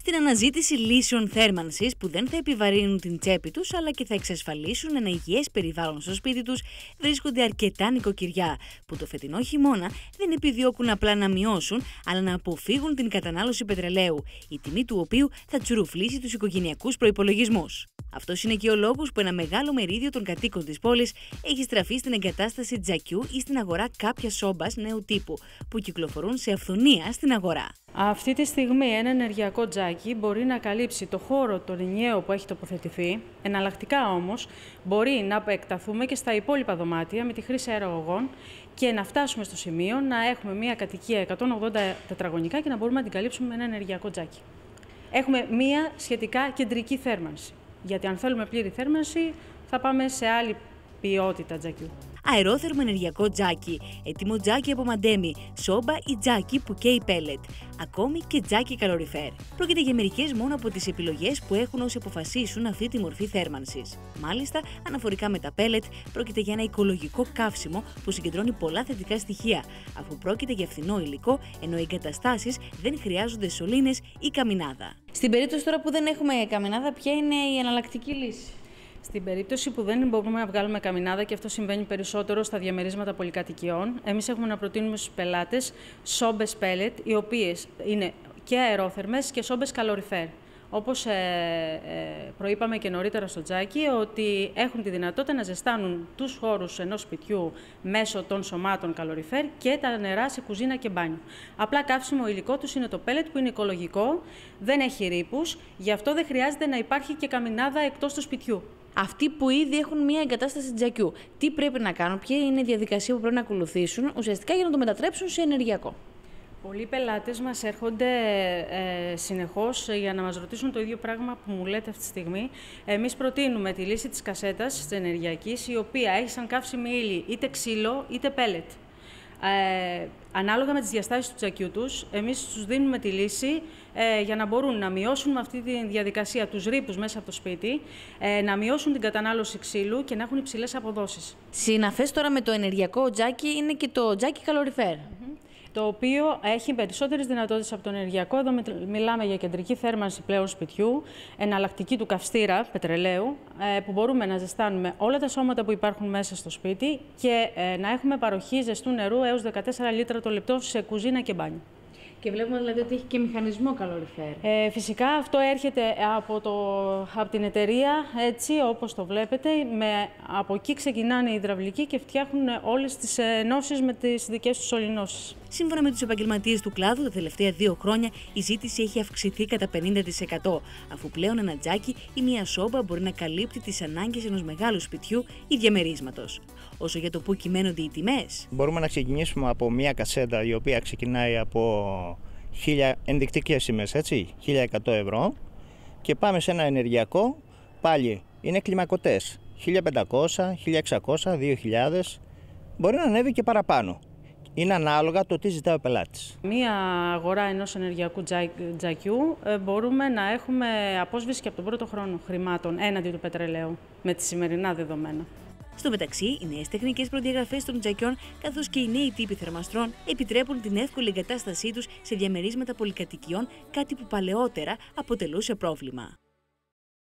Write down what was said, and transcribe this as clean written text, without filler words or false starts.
στην αναζήτηση λύσεων θέρμανσης που δεν θα επιβαρύνουν την τσέπη τους αλλά και θα εξασφαλίσουν ένα υγιές περιβάλλον στο σπίτι τους, βρίσκονται αρκετά νοικοκυριά που το φετινό χειμώνα δεν επιδιώκουν απλά να μειώσουν αλλά να αποφύγουν την κατανάλωση πετρελαίου, η τιμή του οποίου θα τσουρουφλήσει τους οικογενειακούς προϋπολογισμούς. Αυτός είναι και ο λόγος που ένα μεγάλο μερίδιο των κατοίκων της πόλης έχει στραφεί στην εγκατάσταση τζακιού ή στην αγορά κάποιας σόμπας νέου τύπου που κυκλοφορούν σε αυθονία στην αγορά. Αυτή τη στιγμή ένα ενεργειακό τζάκι μπορεί να καλύψει το χώρο τον ενιαίο που έχει τοποθετηθεί. Εναλλακτικά όμως μπορεί να εκταθούμε και στα υπόλοιπα δωμάτια με τη χρήση αεραγωγών και να φτάσουμε στο σημείο να έχουμε μια κατοικία 180 τετραγωνικά και να μπορούμε να την καλύψουμε με ένα ενεργειακό τζάκι. Έχουμε μια σχετικά κεντρική θέρμανση. Γιατί αν θέλουμε πλήρη θέρμανση θα πάμε σε άλλη ποιότητα τζακιού. Αερόθερμο ενεργειακό τζάκι, έτοιμο τζάκι από μαντέμι, σόμπα ή τζάκι που καίει πέλετ, ακόμη και τζάκι καλοριφέρ. Πρόκειται για μερικές μόνο από τις επιλογές που έχουν όσοι αποφασίσουν αυτή τη μορφή θέρμανσης. Μάλιστα, αναφορικά με τα πέλετ, πρόκειται για ένα οικολογικό καύσιμο που συγκεντρώνει πολλά θετικά στοιχεία, αφού πρόκειται για φθηνό υλικό, ενώ οι εγκαταστάσεις δεν χρειάζονται σωλήνες ή καμινάδα. Στην περίπτωση τώρα που δεν έχουμε καμινάδα, ποια είναι η εναλλακτική λύση? Στην περίπτωση που δεν μπορούμε να βγάλουμε καμινάδα, και αυτό συμβαίνει περισσότερο στα διαμερίσματα πολυκατοικιών, εμείς έχουμε να προτείνουμε στους πελάτες σόμπες πέλετ, οι οποίες είναι και αερόθερμες και σόμπες καλοριφέρ. Όπως προείπαμε και νωρίτερα στο τζάκι, ότι έχουν τη δυνατότητα να ζεστάνουν τους χώρους ενός σπιτιού μέσω των σωμάτων καλοριφέρ και τα νερά σε κουζίνα και μπάνιο. Απλά καύσιμο υλικό τους είναι το πέλετ που είναι οικολογικό, δεν έχει ρήπους, γι' αυτό δεν χρειάζεται να υπάρχει και καμινάδα εκτός του σπιτιού. Αυτοί που ήδη έχουν μια εγκατάσταση τζακιού, τι πρέπει να κάνουν, ποια είναι η διαδικασία που πρέπει να ακολουθήσουν ουσιαστικά για να το μετατρέψουν σε ενεργειακό? Πολλοί πελάτες μας έρχονται συνεχώς για να μας ρωτήσουν το ίδιο πράγμα που μου λέτε αυτή τη στιγμή. Εμείς προτείνουμε τη λύση της κασέτας της ενεργειακής, η οποία έχει σαν καύσιμη ύλη είτε ξύλο είτε πέλετ. Ανάλογα με τις διαστάσεις του τζακιού τους, εμείς τους δίνουμε τη λύση για να μπορούν να μειώσουν με αυτή τη διαδικασία τους ρήπους μέσα από το σπίτι, να μειώσουν την κατανάλωση ξύλου και να έχουν υψηλές αποδόσεις. Συναφές τώρα με το ενεργειακό τζάκι είναι και το τζάκι καλοριφέρ. Το οποίο έχει περισσότερες δυνατότητες από το ενεργειακό. Εδώ μιλάμε για κεντρική θέρμανση πλέον σπιτιού, εναλλακτική του καυστήρα πετρελαίου, που μπορούμε να ζεστάνουμε όλα τα σώματα που υπάρχουν μέσα στο σπίτι και να έχουμε παροχή ζεστού νερού έως 14 λίτρα το λεπτό σε κουζίνα και μπάνιο. Και βλέπουμε δηλαδή ότι έχει και μηχανισμό καλοριφέρ. Φυσικά αυτό έρχεται από την εταιρεία, έτσι όπως το βλέπετε. Από εκεί ξεκινάνε οι υδραυλικοί και φτιάχνουν όλες τις ενώσεις με τις δικές τους σωληνώσεις. Σύμφωνα με τους επαγγελματίες του κλάδου, τα τελευταία 2 χρόνια η ζήτηση έχει αυξηθεί κατά 50%, αφού πλέον ένα τζάκι ή μια σόμπα μπορεί να καλύπτει τις ανάγκες ενός μεγάλου σπιτιού ή διαμερίσματος. Όσο για το πού κυμαίνονται οι τιμές, μπορούμε να ξεκινήσουμε από μια κασέτα η οποία ξεκινάει από 1000 ενδεικτικές τιμές, έτσι, 1100 ευρώ, και πάμε σε ένα ενεργειακό, πάλι είναι κλιμακωτές, 1500, 1600, 2000, μπορεί να ανέβει και παραπάνω. Είναι ανάλογα το τι ζητάει ο πελάτης. Μία αγορά ενός ενεργειακού τζακιού μπορούμε να έχουμε απόσβεση και από τον πρώτο χρόνο χρημάτων έναντι του πετρελαίου με τη σημερινά δεδομένα. Στο μεταξύ, οι νέες τεχνικές προδιαγραφές των τζακιών καθώς και οι νέοι τύποι θερμαστρών επιτρέπουν την εύκολη εγκατάστασή τους σε διαμερίσματα πολυκατοικιών, κάτι που παλαιότερα αποτελούσε πρόβλημα.